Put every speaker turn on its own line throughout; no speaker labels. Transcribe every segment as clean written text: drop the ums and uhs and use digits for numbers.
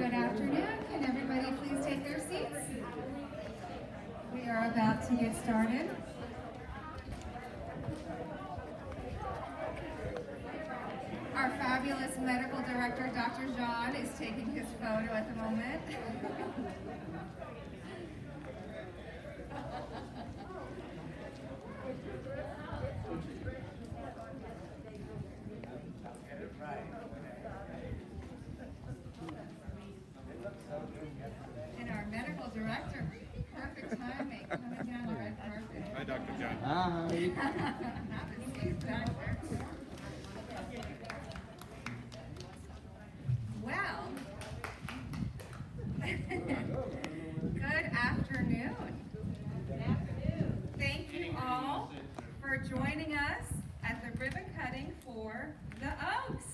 Good afternoon. Can everybody please take their seats? We are about to get started. Our fabulous medical director, Dr. John, is taking his photo at the moment. And our medical director, perfect timing, coming down the red carpet.
Hi, Dr. John.
Have a seat, doctor. Well, good afternoon. Thank you all for joining us at the ribbon cutting for the Oaks.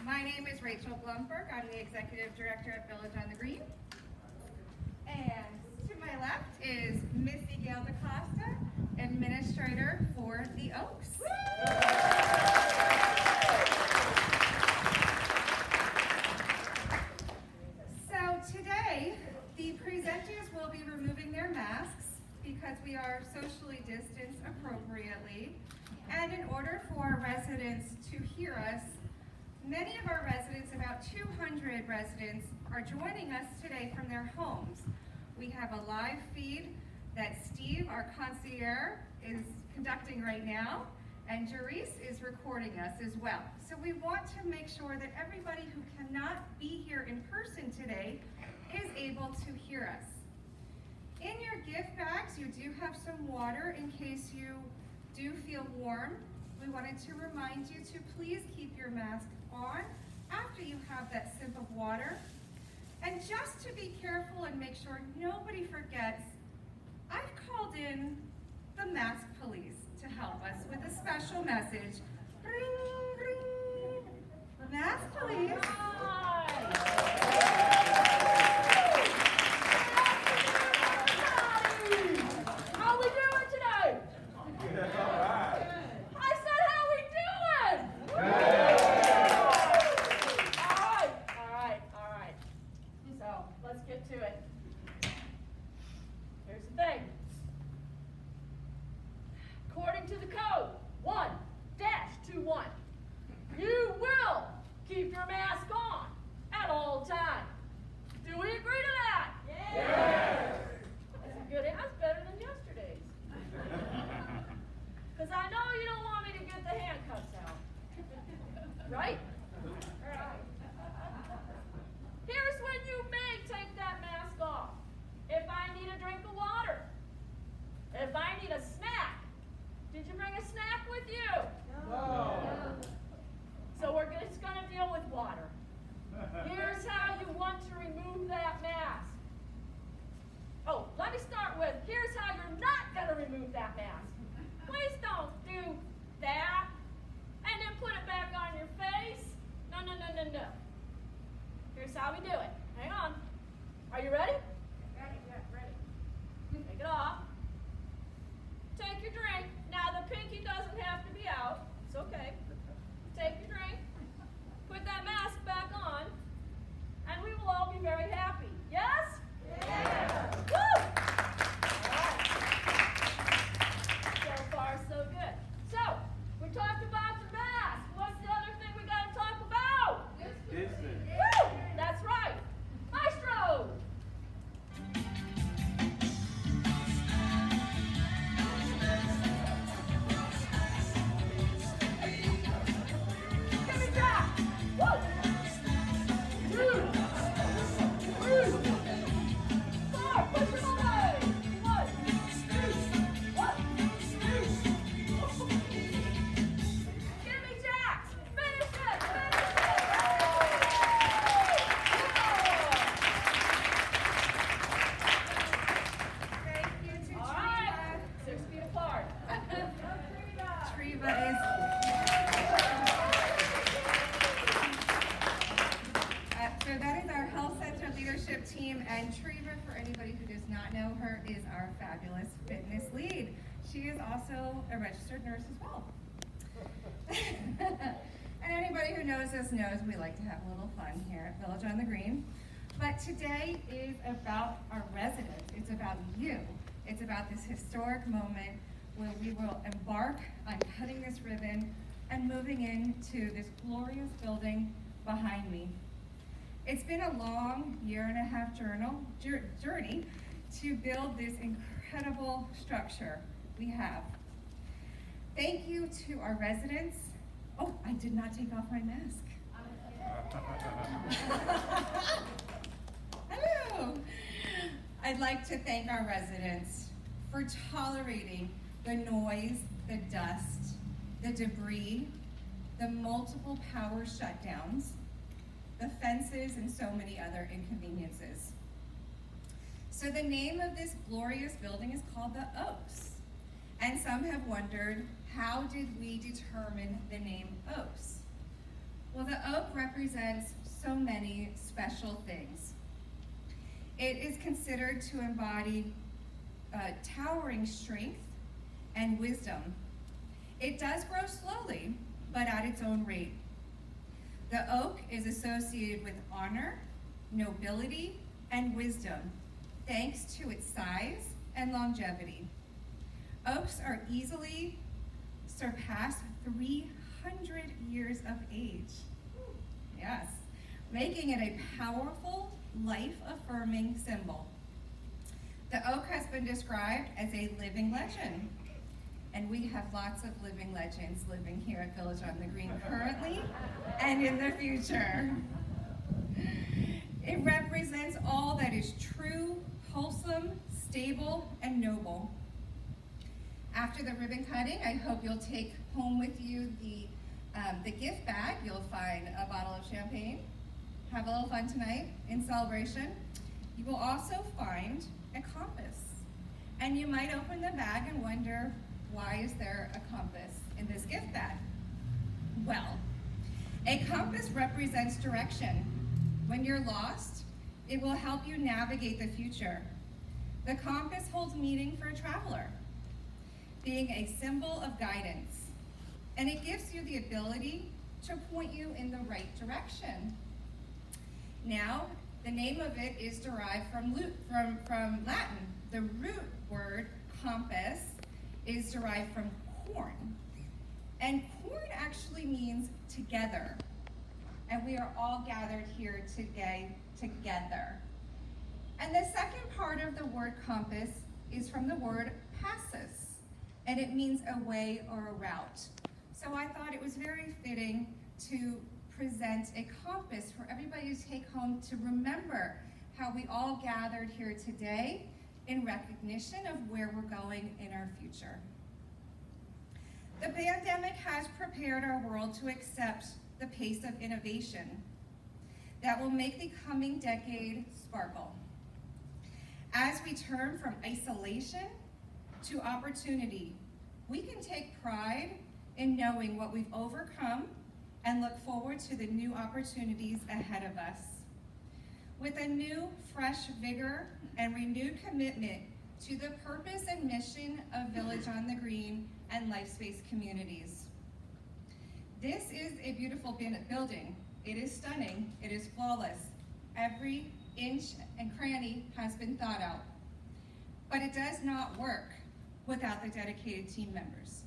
My name is Rachel Blumberg. I'm the Executive Director at Village on the Green. And to my left is Missy Gail DaCosta, Administrator for the Oaks. So today, the presenters will be removing their masks because we are socially distanced appropriately. And in order for residents to hear us, many of our residents, about 200 residents, are joining us today from their homes. We have a live feed that Steve, our concierge, is conducting right now, and Janice is recording us as well. So we want to make sure that everybody who cannot be here in person today is able to hear us. In your gift bags, you do have some water in case you do feel warm. We wanted to remind you to please keep your mask on after you have that sip of water. And just to be careful and make sure nobody forgets, I've called in the mask police to help us with a special message. Ring, ring. Mask police.
How we doing today? I said, how we doing? All right. So, let's get to it. Here's the thing. According to the code, 1-21, you will keep your mask on at all times. Do we agree to that? Yes. That's good. That's better than yesterday's. Because I know you don't want me to get the handcuffs out. Right? Here's when you may take that mask off. If I need a drink of water. If I need a snack. Did you bring a snack with you? No. So we're just going to deal with water. Here's how you want to remove that mask. Oh, let me start with, here's how you're not going to remove that mask. Please don't do that and then put it back on your face. No. Here's how we do it. Hang on. Are you ready? Ready, yeah, ready. Take it off. Take your drink. Now the pinky doesn't have to be out. It's okay. Take your drink. Put that mask back on. And we will all be very happy. Yes? Yeah. Woo! So far, so good. So, we talked about the mask. What's the other thing we got to talk about?
Distance.
Woo! That's right. Maestro! Give me that! Woo! 2, 3, 4, push him away! 1, 2, 1, 2. Give me Jack! Finish it!
Thank you to
All right,
Treva.
6 feet apart.
Treva is so that is our health center leadership team, and Treva, for anybody who does not know her, is our fabulous fitness lead. She is also a registered nurse as well. And anybody who knows us knows we like to have a little fun here at Village on the Green. But today is about our residents. It's about you. It's about this historic moment where we will embark on cutting this ribbon and moving into this glorious building behind me. It's been a long 1.5 year journey to build this incredible structure we have. Thank you to our residents. Oh, I did not take off my mask. Hello. I'd like to thank our residents for tolerating the noise, the dust, the debris, the multiple power shutdowns, the fences, and so many other inconveniences. So the name of this glorious building is called the Oaks. And some have wondered, how did we determine the name Oaks? Well, the oak represents so many special things. It is considered to embody towering strength and wisdom. It does grow slowly, but at its own rate. The oak is associated with honor, nobility, and wisdom, thanks to its size and longevity. Oaks are easily surpassed 300 years of age. Yes, making it a powerful, life-affirming symbol. The oak has been described as a living legend, and we have lots of living legends living here at Village on the Green currently and in the future. It represents all that is true, wholesome, stable, and noble. After the ribbon cutting, I hope you'll take home with you the gift bag. You'll find a bottle of champagne. Have a little fun tonight in celebration. You will also find a compass. And you might open the bag and wonder, why is there a compass in this gift bag? Well, a compass represents direction. When you're lost, it will help you navigate the future. The compass holds meaning for a traveler, being a symbol of guidance, and it gives you the ability to point you in the right direction. Now, the name of it is derived from Latin. The root word compass is derived from corn, and corn actually means together, and we are all gathered here today together. And the second part of the word compass is from the word passus, and it means a way or a route. So I thought it was very fitting to present a compass for everybody to take home to remember how we all gathered here today in recognition of where we're going in our future. The pandemic has prepared our world to accept the pace of innovation that will make the coming decade sparkle. As we turn from isolation to opportunity, we can take pride in knowing what we've overcome and look forward to the new opportunities ahead of us. With a new, fresh vigor and renewed commitment to the purpose and mission of Village on the Green and Life Space communities. This is a beautiful building. It is stunning, it is flawless. Every inch and cranny has been thought out. But it does not work without the dedicated team members.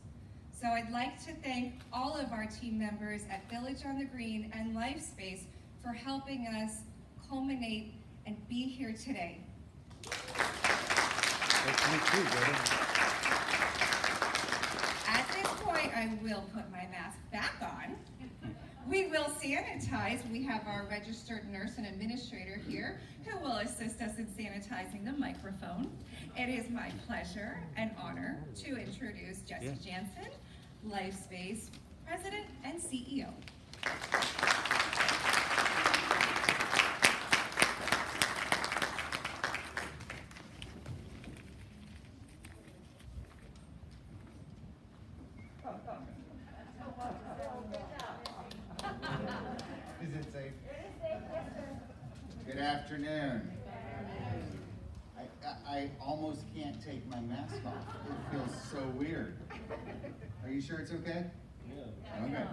So I'd like to thank all of our team members at Village on the Green and Life Space for helping us culminate and be here today. At this point, I will put my mask back on. We will sanitize. We have our registered nurse and administrator here who will assist us in sanitizing the microphone. It is my pleasure and honor to introduce Jessie Jansen, Life Space President and CEO.
Is it safe? Good afternoon. I almost can't take my mask off. It feels so weird. Are you sure it's okay? Okay.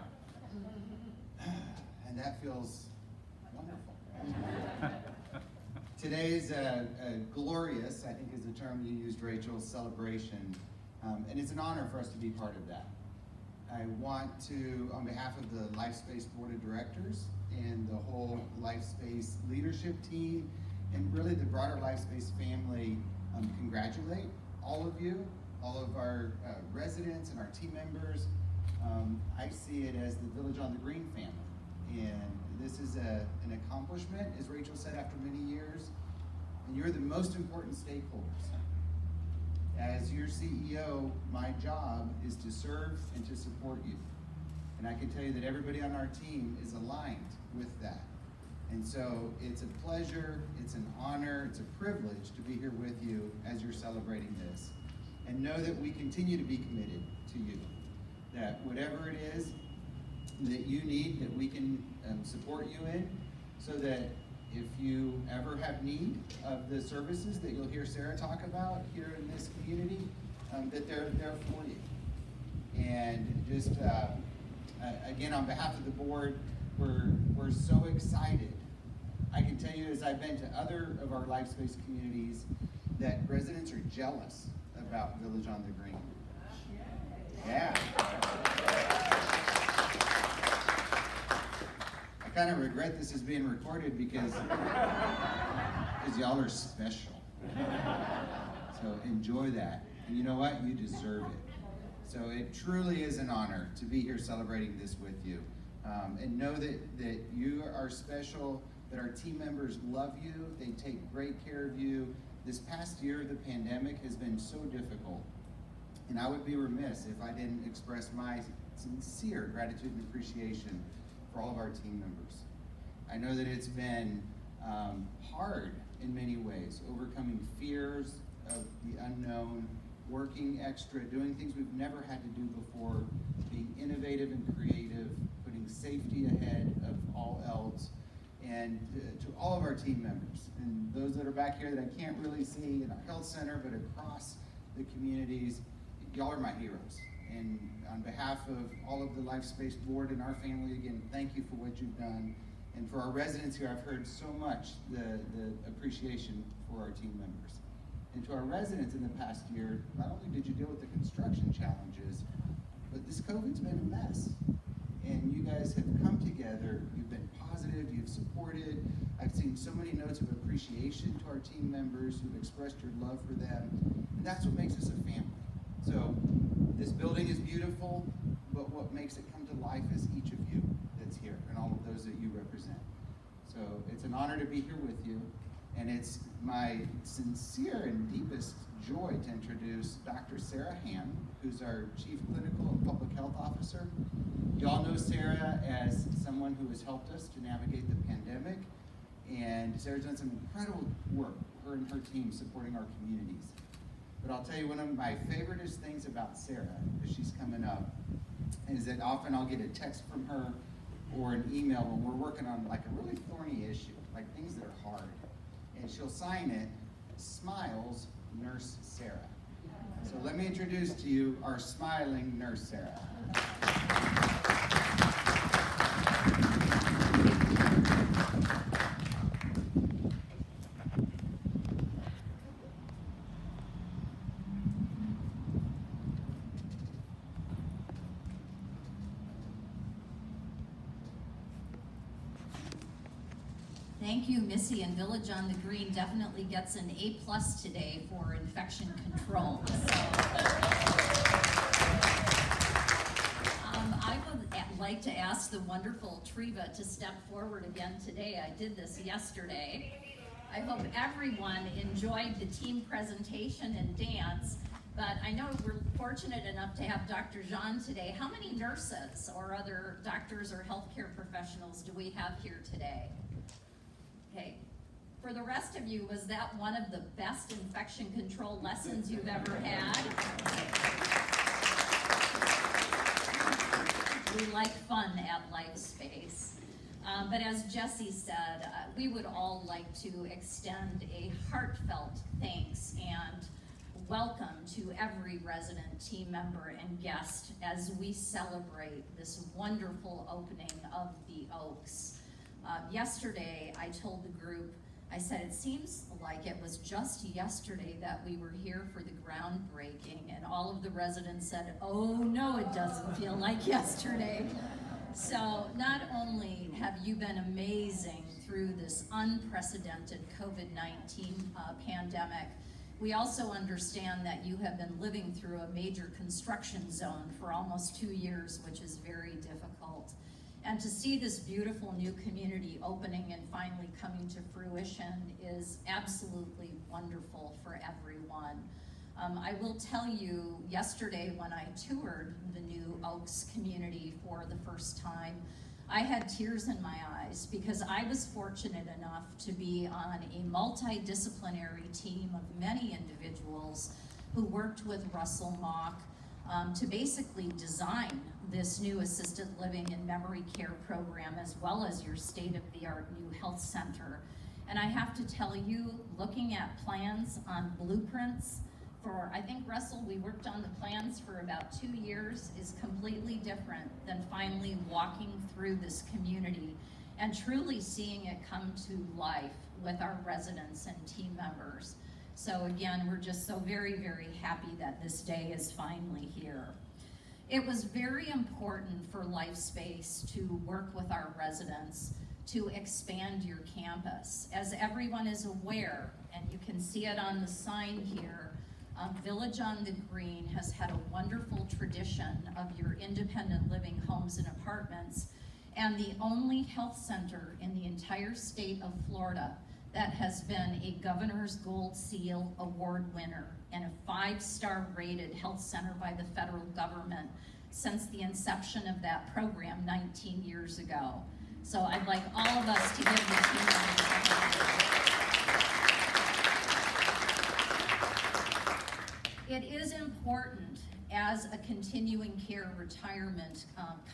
And that feels wonderful. Today's a glorious, I think is the term you used, Rachel, celebration. And it's an honor for us to be part of that. I want to, on behalf of the LifeSpace Board of Directors and the whole LifeSpace leadership team, and really the broader LifeSpace family, congratulate all of you, all of our residents and our team members. I see it as the Village on the Green family. And this is an accomplishment, as Rachel said, after many years. And you're the most important stakeholders. As your CEO, my job is to serve and to support you. And I can tell you that everybody on our team is aligned with that. And so it's a pleasure, it's an honor, it's a privilege to be here with you as you're celebrating this. And know that we continue to be committed to you. That whatever it is that you need, that we can support you in, so that if you ever have need of the services that you'll hear Sarah talk about here in this community, that they're there for you. And just, again, on behalf of the board, we're so excited. I can tell you, as I've been to other of our LifeSpace communities, that residents are jealous about Village on the Green. Yeah. I kind of regret this is being recorded because y'all are special. So enjoy that. And you know what? You deserve it. So it truly is an honor to be here celebrating this with you. And know that you are special, that our team members love you, they take great care of you. This past year, the pandemic has been so difficult. And I would be remiss if I didn't express my sincere gratitude and appreciation for all of our team members. I know that it's been hard in many ways, overcoming fears of the unknown, working extra, doing things we've never had to do before, being innovative and creative, putting safety ahead of all else. And to all of our team members, and those that are back here that I can't really see in our health center, but across the communities, y'all are my heroes. And on behalf of all of the LifeSpace board and our family, again, thank you for what you've done. And for our residents here, I've heard so much the appreciation for our team members. And to our residents in the past year, not only did you deal with the construction challenges, but this COVID's been a mess. And you guys have come together, you've been positive, you've supported. I've seen so many notes of appreciation to our team members who've expressed your love for them. And that's what makes us a family. So this building is beautiful, but what makes it come to life is each of you that's here and all of those that you represent. So it's an honor to be here with you. And it's my sincere and deepest joy to introduce Dr. Sarah Ham, who's our Chief Clinical and Public Health Officer. You all know Sarah as someone who has helped us to navigate the pandemic. And Sarah's done some incredible work, her and her team, supporting our communities. But I'll tell you, one of my favoriteest things about Sarah, as she's coming up, is that often I'll get a text from her or an email when we're working on like a really thorny issue, like things that are hard. And she'll sign it, Smiles, Nurse Sarah. So let me introduce to you our smiling Nurse Sarah.
Thank you, Missy, and Village on the Green definitely gets an A+ today for infection control. So, I would like to ask the wonderful Treva to step forward again today. I did this yesterday. I hope everyone enjoyed the team presentation and dance, but I know we're fortunate enough to have Dr. Jean today. How many nurses or other doctors or healthcare professionals do we have here today? Okay, for the rest of you, was that one of the best infection control lessons you've ever had? We like fun at LifeSpace. But as Jesse said, we would all like to extend a heartfelt thanks and welcome to every resident, team member, and guest as we celebrate this wonderful opening of the Oaks. Yesterday, I told the group, I said, it seems like it was just yesterday that we were here for the groundbreaking, and all of the residents said, oh no, it doesn't feel like yesterday. So not only have you been amazing through this unprecedented COVID-19 pandemic, we also understand that you have been living through a major construction zone for almost 2 years, which is very difficult. And to see this beautiful new community opening and finally coming to fruition is absolutely wonderful for everyone. I will tell you, yesterday when I toured the new Oaks community for the first time, I had tears in my eyes because I was fortunate enough to be on a multidisciplinary team of many individuals who worked with Russell Mock to basically design this new assisted living and memory care program, as well as your state-of-the-art new health center. And I have to tell you, looking at plans on blueprints for, I think, Russell, we worked on the plans for about 2 years, is completely different than finally walking through this community and truly seeing it come to life with our residents and team members. So again, we're just so very, very happy that this day is finally here. It was very important for LifeSpace to work with our residents to expand your campus. As everyone is aware, and you can see it on the sign here, Village on the Green has had a wonderful tradition of your independent living homes and apartments, and the only health center in the entire state of Florida that has been a Governor's Gold Seal Award winner and a 5-star rated health center by the federal government since the inception of that program 19 years ago. So I'd like all of us to give the team members a hand. It is important as a continuing care retirement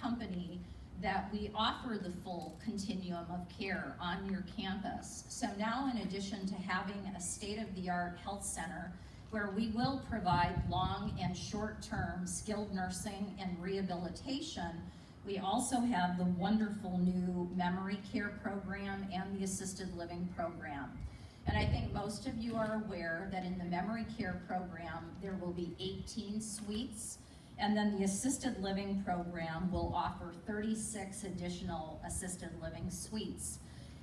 company that we offer the full continuum of care on your campus. So now, in addition to having a state-of-the-art health center where we will provide long and short-term skilled nursing and rehabilitation, we also have the wonderful new memory care program and the assisted living program. And I think most of you are aware that in the memory care program, there will be 18 suites, and then the assisted living program will offer 36 additional assisted living suites.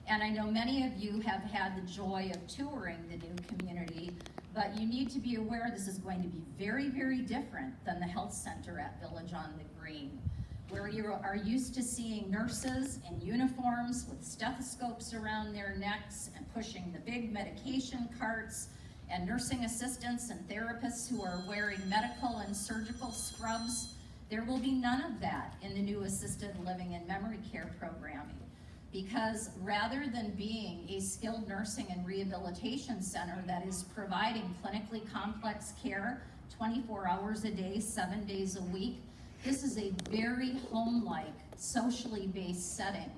And I know many of you have had the joy of touring the new community, but you need to be aware this is going to be very, very different than the health center at Village on the Green, where you are used to seeing nurses in uniforms with stethoscopes around their necks and pushing the big medication carts, and nursing assistants and therapists who are wearing medical and surgical scrubs. There will be none of that in the new assisted living and memory care programming, because rather than being a skilled nursing and rehabilitation center that is providing clinically complex care 24 hours a day, 7 days a week, this is a very home-like, socially based setting.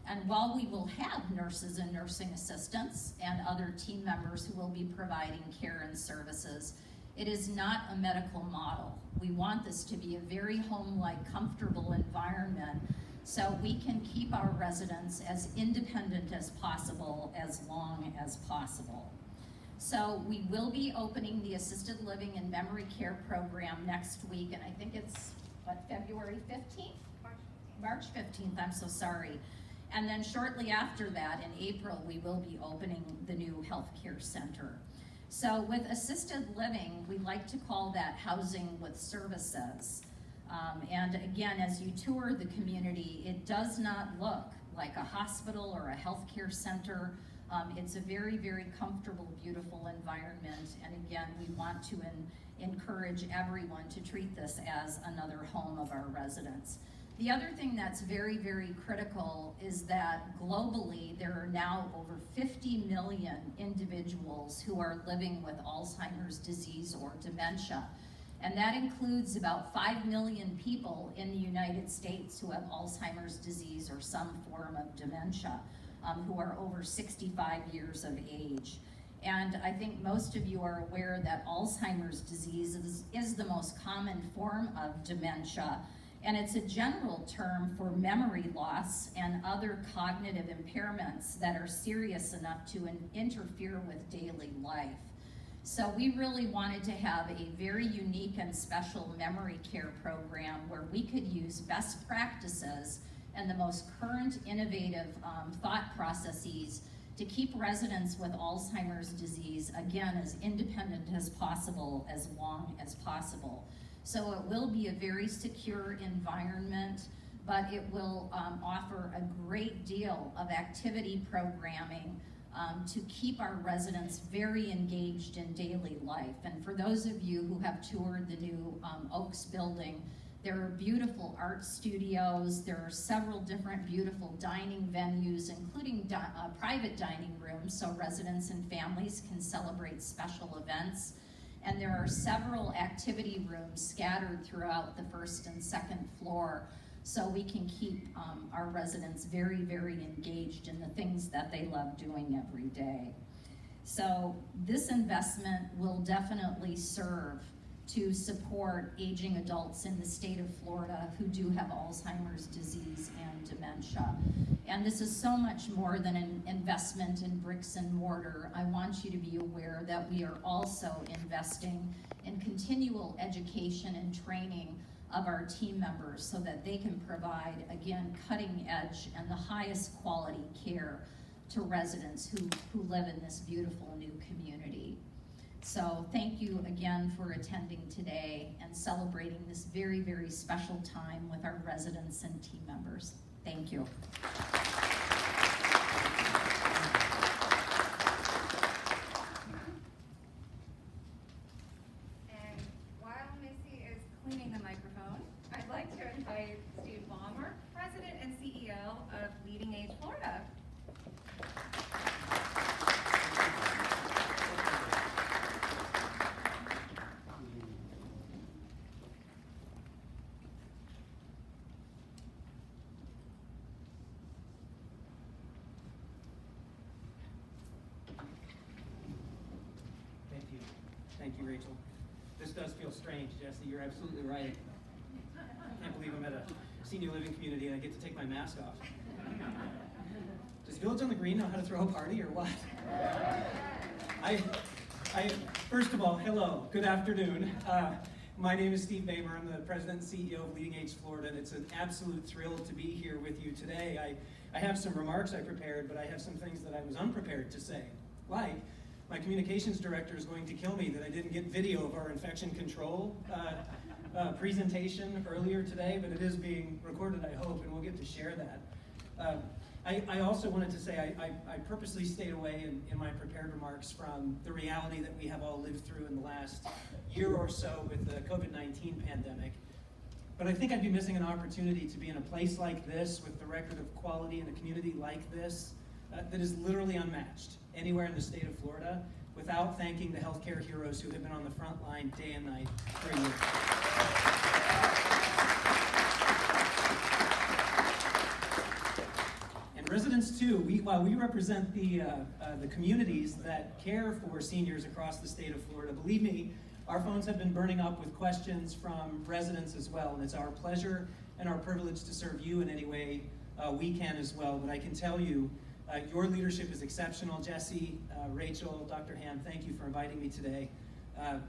And while we will have nurses and nursing assistants and other team members who will be providing care and services, it is not a medical model. We want this to be a very home-like, comfortable environment so we can keep our residents as independent as possible, as long as possible. So we will be opening the assisted living and memory care program next week, and I think it's, February 15th? March 15th, I'm so sorry. And then shortly after that, in April, we will be opening the new healthcare center. So with assisted living, we like to call that housing with services. And again, as you tour the community, it does not look like a hospital or a healthcare center. It's a very, very comfortable, beautiful environment. And again, we want to encourage everyone to treat this as another home of our residents. The other thing that's very, very critical is that globally there are now over 50 million individuals who are living with Alzheimer's disease or dementia. And that includes about 5 million people in the United States who have Alzheimer's disease or some form of dementia, who are over 65 years of age. And I think most of you are aware that Alzheimer's disease is the most common form of dementia, and it's a general term for memory loss and other cognitive impairments that are serious enough to interfere with daily life. So we really wanted to have a very unique and special memory care program where we could use best practices and the most current innovative thought processes to keep residents with Alzheimer's disease, again, as independent as possible, as long as possible. So it will be a very secure environment, but it will offer a great deal of activity programming to keep our residents very engaged in daily life. And for those of you who have toured the new Oaks building, there are beautiful art studios, there are several different beautiful dining venues, including private dining rooms so residents and families can celebrate special events. And there are several activity rooms scattered throughout the first and second floor so we can keep our residents very, very engaged in the things that they love doing every day. So this investment will definitely serve to support aging adults in the state of Florida who do have Alzheimer's disease and dementia. And this is so much more than an investment in bricks and mortar. I want you to be aware that we are also investing in continual education and training of our team members so that they can provide, again, cutting edge and the highest quality care to residents who live in this beautiful new community. So thank you again for attending today and celebrating this very, very special time with our residents and team members. Thank you.
And while Missy is cleaning the microphone, I'd like to invite Steve Ballmer, President and CEO of Leading Age Florida.
Thank you, Rachel. This does feel strange, Jesse. You're absolutely right. I can't believe I'm at a senior living community and I get to take my mask off. Does Village on the Green know how to throw a party or what? First of all, hello, good afternoon. My name is Steve Bamer. I'm the President and CEO of Leading Age Florida, and it's an absolute thrill to be here with you today. I have some remarks I prepared, but I have some things that I was unprepared to say, like my communications director is going to kill me that I didn't get video of our infection control presentation earlier today, but it is being recorded, I hope, and we'll get to share that. I also wanted to say I purposely stayed away in my prepared remarks from the reality that we have all lived through in the last year or so with the COVID-19 pandemic. But I think I'd be missing an opportunity to be in a place like this with the record of quality in a community like this that is literally unmatched anywhere in the state of Florida without thanking the healthcare heroes who have been on the front line day and night for years. And residents too, while we represent the communities that care for seniors across the state of Florida, believe me, our phones have been burning up with questions from residents as well, and it's our pleasure and our privilege to serve you in any way we can as well. But I can tell you, your leadership is exceptional. Jesse, Rachel, Dr. Ham, thank you for inviting me today.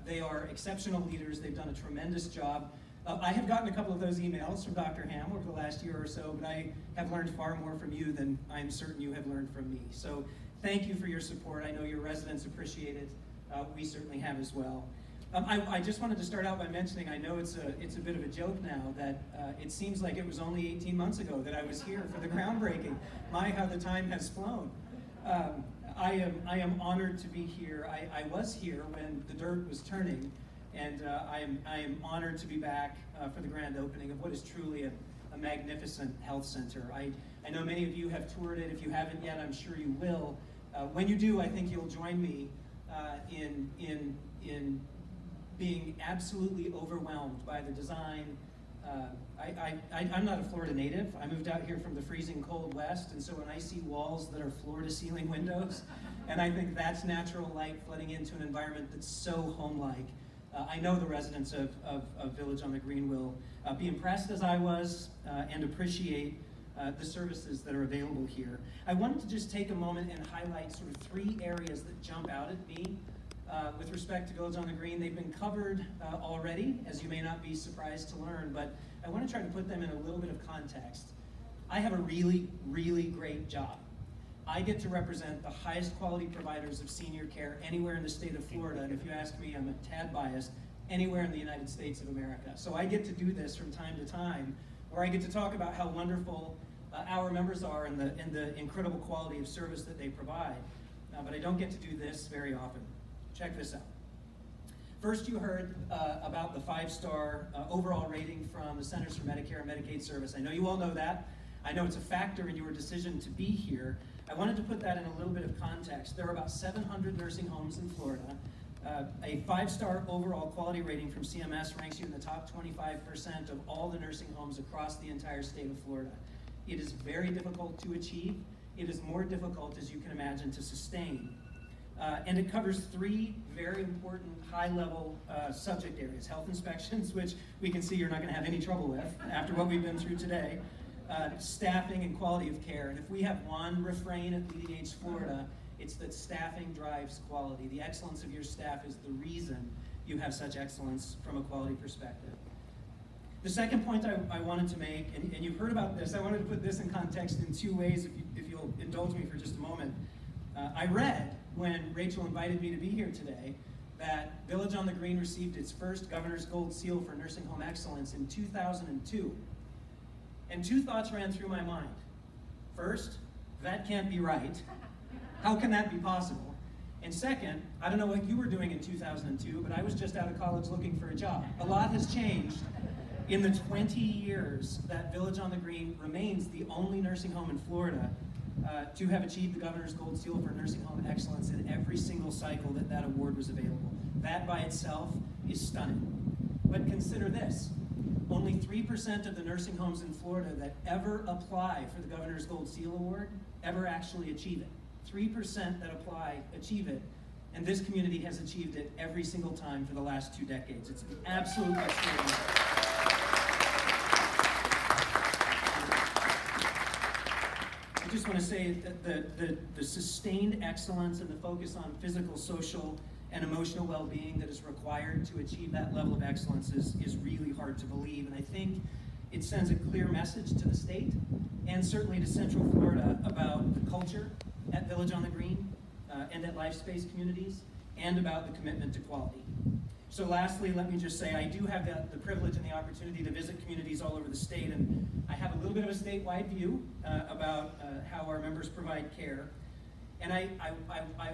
They are exceptional leaders. They've done a tremendous job. I have gotten a couple of those emails from Dr. Ham over the last year or so, but I have learned far more from you than I'm certain you have learned from me. So thank you for your support. I know your residents appreciate it. We certainly have as well. I just wanted to start out by mentioning, I know it's a bit of a joke now, that it seems like it was only 18 months ago that I was here for the groundbreaking. My, how the time has flown. I am honored to be here. I was here when the dirt was turning, and I am honored to be back for the grand opening of what is truly a magnificent health center. I know many of you have toured it. If you haven't yet, I'm sure you will. When you do, I think you'll join me in being absolutely overwhelmed by the design, I'm not a Florida native. I moved out here from the freezing cold West, and so when I see walls that are floor-to-ceiling windows, and I think that's natural light flooding into an environment that's so home-like, I know the residents of Village on the Green will be impressed as I was and appreciate the services that are available here. I wanted to just take a moment and highlight sort of 3 areas that jump out at me with respect to Village on the Green. They've been covered already, as you may not be surprised to learn, but I want to try to put them in a little bit of context. I have a really, really great job. I get to represent the highest quality providers of senior care anywhere in the state of Florida, and if you ask me, I'm a tad biased, anywhere in the United States of America. So I get to do this from time to time, where I get to talk about how wonderful our members are and the incredible quality of service that they provide. But I don't get to do this very often. Check this out. First, you heard about the 5-star overall rating from the Centers for Medicare and Medicaid Service. I know you all know that. I know it's a factor in your decision to be here. I wanted to put that in a little bit of context. There are about 700 nursing homes in Florida. A 5-star overall quality rating from CMS ranks you in the top 25% of all the nursing homes across the entire state of Florida. It is very difficult to achieve. It is more difficult, as you can imagine, to sustain. And it covers 3 very important high-level subject areas. Health inspections, which we can see you're not going to have any trouble with after what we've been through today. Staffing and quality of care. And if we have one refrain at Leading Age Florida, it's that staffing drives quality. The excellence of your staff is the reason you have such excellence from a quality perspective. The second point I wanted to make, and you've heard about this, I wanted to put this in context in 2 ways, if you'll indulge me for just a moment. I read, when Rachel invited me to be here today, that Village on the Green received its first Governor's Gold Seal for Nursing Home Excellence in 2002. And 2 thoughts ran through my mind. First, that can't be right. How can that be possible? And second, I don't know what you were doing in 2002, but I was just out of college looking for a job. A lot has changed in the 20 years that Village on the Green remains the only nursing home in Florida to have achieved the Governor's Gold Seal for Nursing Home Excellence in every single cycle that award was available. That by itself is stunning. But consider this. Only 3% of the nursing homes in Florida that ever apply for the Governor's Gold Seal Award ever actually achieve it. 3% that apply achieve it, and this community has achieved it every single time for the last 2 decades. It's absolutely extraordinary. I just want to say that the sustained excellence and the focus on physical, social, and emotional well-being that is required to achieve that level of excellence is really hard to believe. And I think it sends a clear message to the state and certainly to Central Florida about the culture at Village on the Green and at LifeSpace communities and about the commitment to quality. So lastly, let me just say I do have the privilege and the opportunity to visit communities all over the state, and I have a little bit of a statewide view about how our members provide care. And I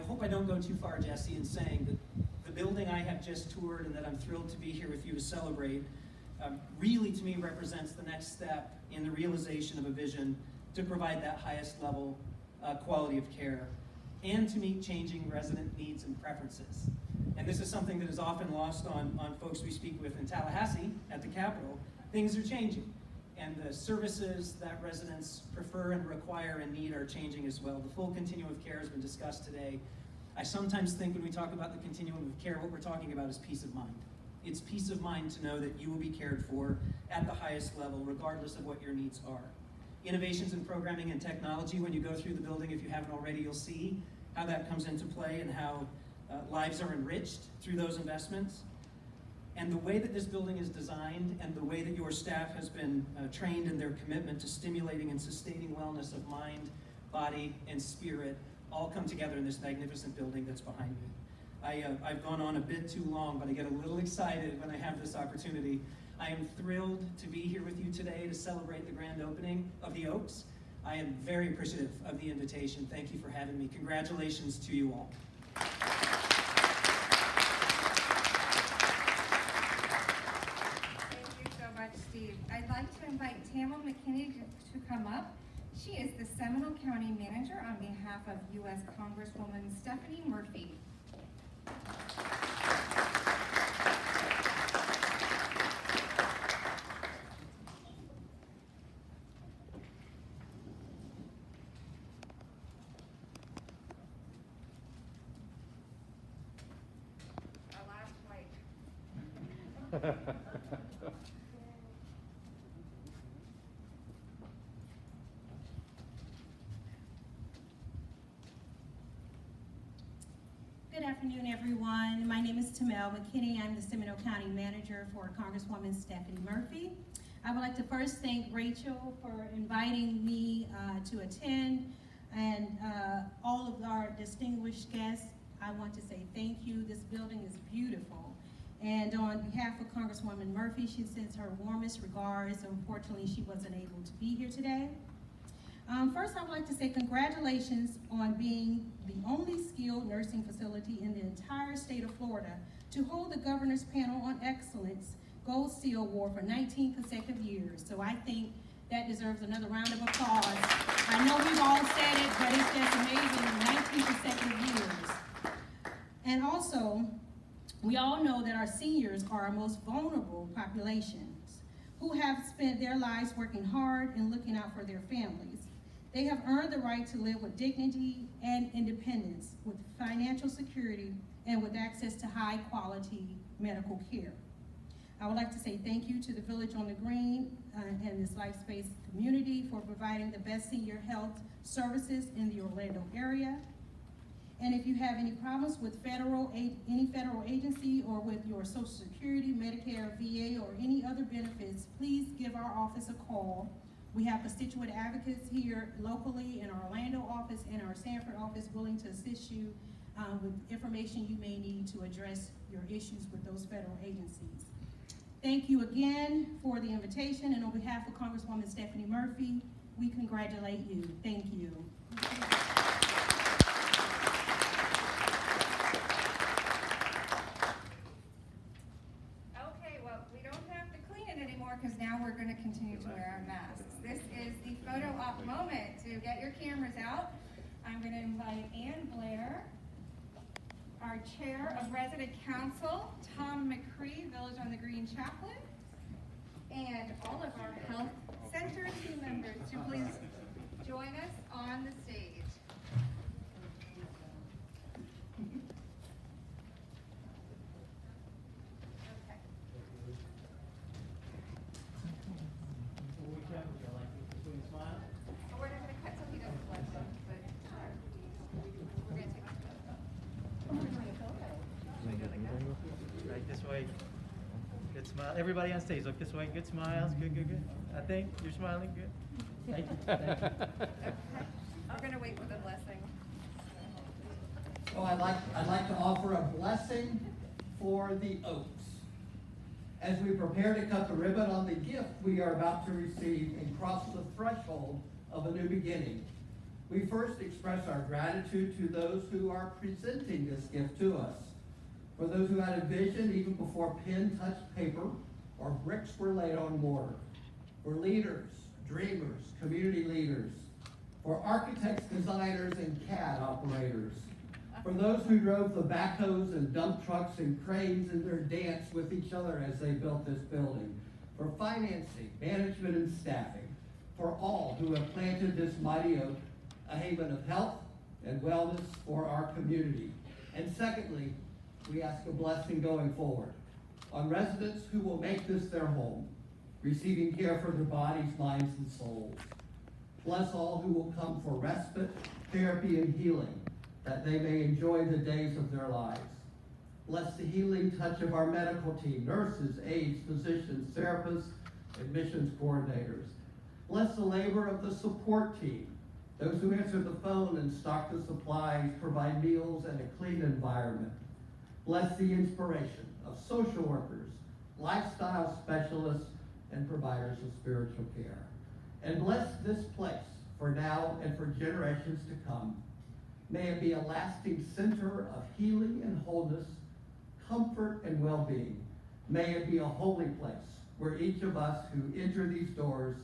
hope I don't go too far, Jesse, in saying that the building I have just toured and that I'm thrilled to be here with you to celebrate really, to me, represents the next step in the realization of a vision to provide that highest level quality of care and to meet changing resident needs and preferences. And this is something that is often lost on folks we speak with in Tallahassee at the Capitol. Things are changing. And the services that residents prefer and require and need are changing as well. The full continuum of care has been discussed today. I sometimes think when we talk about the continuum of care, what we're talking about is peace of mind. It's peace of mind to know that you will be cared for at the highest level, regardless of what your needs are. Innovations in programming and technology, when you go through the building, if you haven't already, you'll see how that comes into play and how lives are enriched through those investments. And the way that this building is designed and the way that your staff has been trained in their commitment to stimulating and sustaining wellness of mind, body, and spirit all come together in this magnificent building that's behind me. I've gone on a bit too long, but I get a little excited when I have this opportunity. I am thrilled to be here with you today to celebrate the grand opening of the Oaks. I am very appreciative of the invitation. Thank you for having me. Congratulations to you all.
Steve. I'd like to invite Tamara McKinney to come up. She is the Seminole County Manager on behalf of U.S. Congresswoman Stephanie Murphy.
Good afternoon, everyone. My name is Tamel McKinney. I'm the Seminole County Manager for Congresswoman Stephanie Murphy. I would like to first thank Rachel for inviting me to attend, and all of our distinguished guests. I want to say thank you. This building is beautiful. And on behalf of Congresswoman Murphy, she sends her warmest regards. Unfortunately, she wasn't able to be here today. First, I would like to say congratulations on being the only skilled nursing facility in the entire state of Florida to hold the Governor's Panel on Excellence Gold Seal Award for 19 consecutive years. So I think that deserves another round of applause. I know we've all said it, but it's just amazing, 19 consecutive years. And also, we all know that our seniors are our most vulnerable populations who have spent their lives working hard and looking out for their families. They have earned the right to live with dignity and independence, with financial security, and with access to high quality medical care. I would like to say thank you to the Village on the Green and this Life Space community for providing the best senior health services in the Orlando area. And if you have any problems with any federal agency or with your Social Security, Medicare, VA, or any other benefits, please give our office a call. We have constituent advocates here locally in our Orlando office and our Sanford office willing to assist you with information you may need to address your issues with those federal agencies. Thank you again for the invitation, and on behalf of Congresswoman Stephanie Murphy, we congratulate you. Thank you.
Okay, well, we don't have to clean it anymore because now we're going to continue to wear our masks. This is the photo op moment. To get your cameras out, I'm going to invite Ann Blair, our Chair of Resident Council, Tom McCree, Village on the Green Chaplain, and all of our health center team members to please join us on the stage. Okay. We're not going to cut so he doesn't blush, but we're going to take
Right this way. Good smile. Everybody on stage, look this way. Good smiles. Good, good, good. I think you're smiling. Good. Thank you. Thank you.
Okay. We're going to wait for the blessing.
So I'd like to offer a blessing for the Oaks. As we prepare to cut the ribbon on the gift we are about to receive and cross the threshold of a new beginning, we first express our gratitude to those who are presenting this gift to us. For those who had a vision even before pen touched paper or bricks were laid on mortar. For leaders, dreamers, community leaders. For architects, designers, and CAD operators. For those who drove the backhoes and dump trucks and cranes in their dance with each other as they built this building. For financing, management, and staffing. For all who have planted this mighty oak, a haven of health and wellness for our community. And secondly, we ask a blessing going forward on residents who will make this their home, receiving care for their bodies, minds, and souls. Bless all who will come for respite, therapy, and healing, that they may enjoy the days of their lives. Bless the healing touch of our medical team, nurses, aides, physicians, therapists, admissions coordinators. Bless the labor of the support team, those who answer the phone and stock the supplies, provide meals and a clean environment. Bless the inspiration of social workers, lifestyle specialists, and providers of spiritual care. And bless this place for now and for generations to come. May it be a lasting center of healing and wholeness, comfort and well-being. May it be a holy place where each of us who enter these doors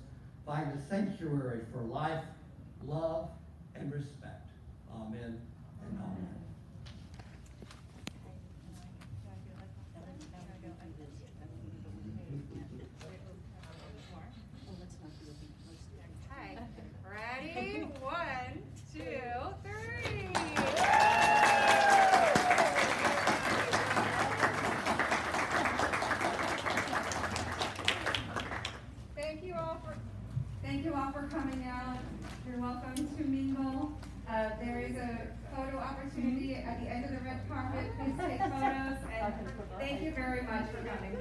find a sanctuary for life, love, and respect. Amen and amen.
Okay, ready? 1, 2, 3. you all for coming out. You're welcome to mingle. There is a photo opportunity at the end of the red carpet. Please take photos, and thank you very much for coming.